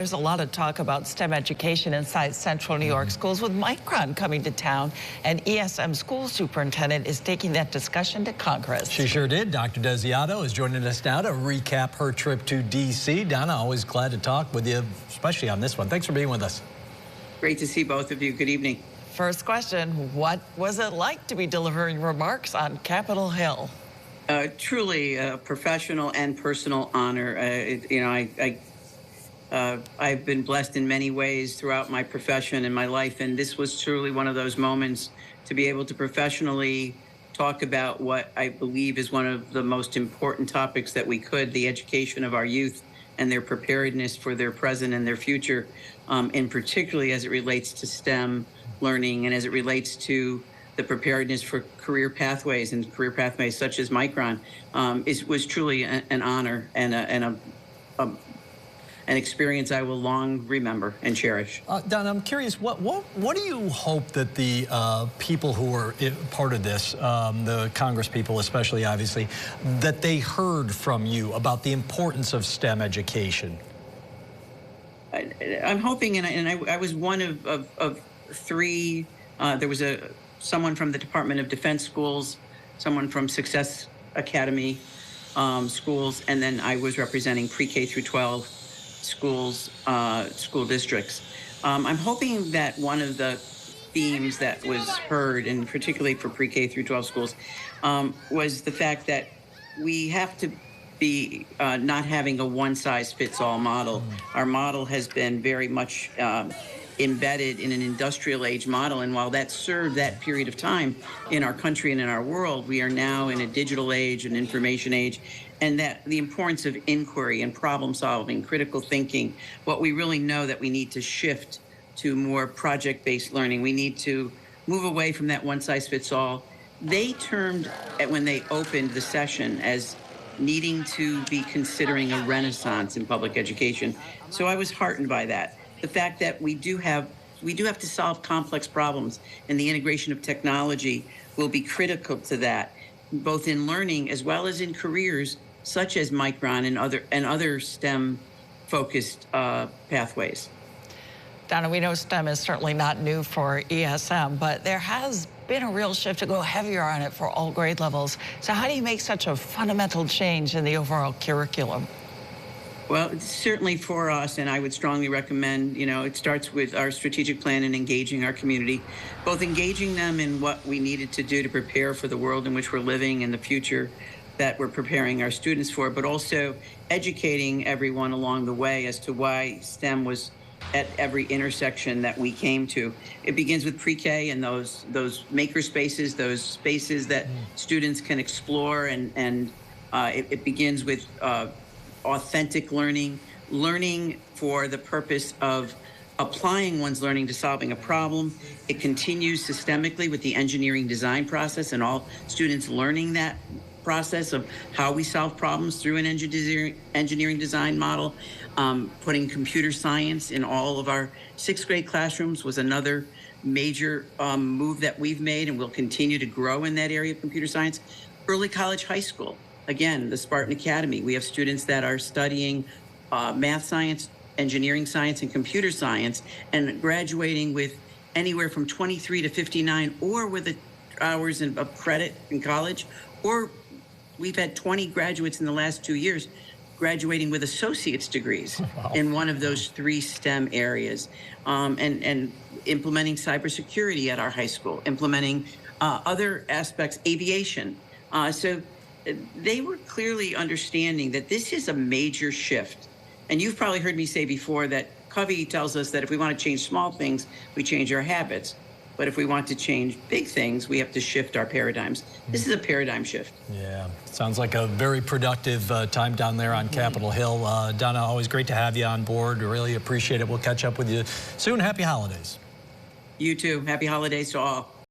There's a lot of talk about STEM education inside Central New York schools. With Micron coming to town, an ESM school superintendent is taking that discussion to Congress. She sure did. Dr. Desiato is joining us now to recap her trip to D.C. Donna, always glad to talk with you, especially on this one. Thanks for being with us. Great to see both of you. Good evening. First question, what was it like to be delivering remarks on Capitol Hill? Truly a professional and personal honor. I've been blessed in many ways throughout my profession and my life, and this was truly one of those moments to be able to professionally talk about what I believe is one of the most important topics that we could, the education of our youth and their preparedness for their present and their future, and particularly as it relates to STEM learning and as it relates to the preparedness for career pathways and career pathways such as Micron. Was truly an honor and an experience I will long remember and cherish. Don, I'm curious, what do you hope that the people who were part of this, the Congress people especially, obviously, that they heard from you about the importance of STEM education? I'm hoping, and I was one of three. There was someone from the Department of Defense schools, someone from Success Academy schools, and then I was representing pre-K through 12 schools, school districts. I'm hoping that one of the themes that was heard, and particularly for pre-K through 12 schools, was the fact that we have to be not having a one-size-fits-all model. Our model has been very much embedded in an industrial age model, and while that served that period of time in our country and in our world, we are now in a digital age, an information age, and that the importance of inquiry and problem solving, critical thinking, what we really know that we need to shift to more project-based learning. We need to move away from that one-size-fits-all. They termed, when they opened the session, as needing to be considering a renaissance in public education. So I was heartened by that. The fact that we do have to solve complex problems, and the integration of technology will be critical to that, both in learning as well as in careers such as Micron and other STEM-focused pathways. Donna, we know STEM is certainly not new for ESM, but there has been a real shift to go heavier on it for all grade levels. So how do you make such a fundamental change in the overall curriculum? Well, certainly for us, and I would strongly recommend, it starts with our strategic plan and engaging our community, both engaging them in what we needed to do to prepare for the world in which we're living and the future that we're preparing our students for, but also educating everyone along the way as to why STEM was at every intersection that we came to. It begins with pre-K and those maker spaces, those spaces that students can explore, and it begins with authentic learning for the purpose of applying one's learning to solving a problem. It continues systemically with the engineering design process and all students learning that process of how we solve problems through an engineering design model. Putting computer science in all of our 6th grade classrooms was another major move that we've made, and we'll continue to grow in that area of computer science. Early college, high school. Again, the Spartan Academy. We have students that are studying math science, engineering science, and computer science, and graduating with anywhere from 23 to 59, or with the hours of credit in college, or we've had 20 graduates in the last 2 years graduating with associate's degrees in one of those 3 STEM areas, and implementing cybersecurity at our high school, implementing other aspects, aviation. So they were clearly understanding that this is a major shift. And you've probably heard me say before that Covey tells us that if we want to change small things, we change our habits. But if we want to change big things, we have to shift our paradigms. This is a paradigm shift. Yeah, sounds like a very productive time down there on Capitol Hill. Donna, always great to have you on board. We really appreciate it. We'll catch up with you soon. Happy holidays. You too. Happy holidays to all.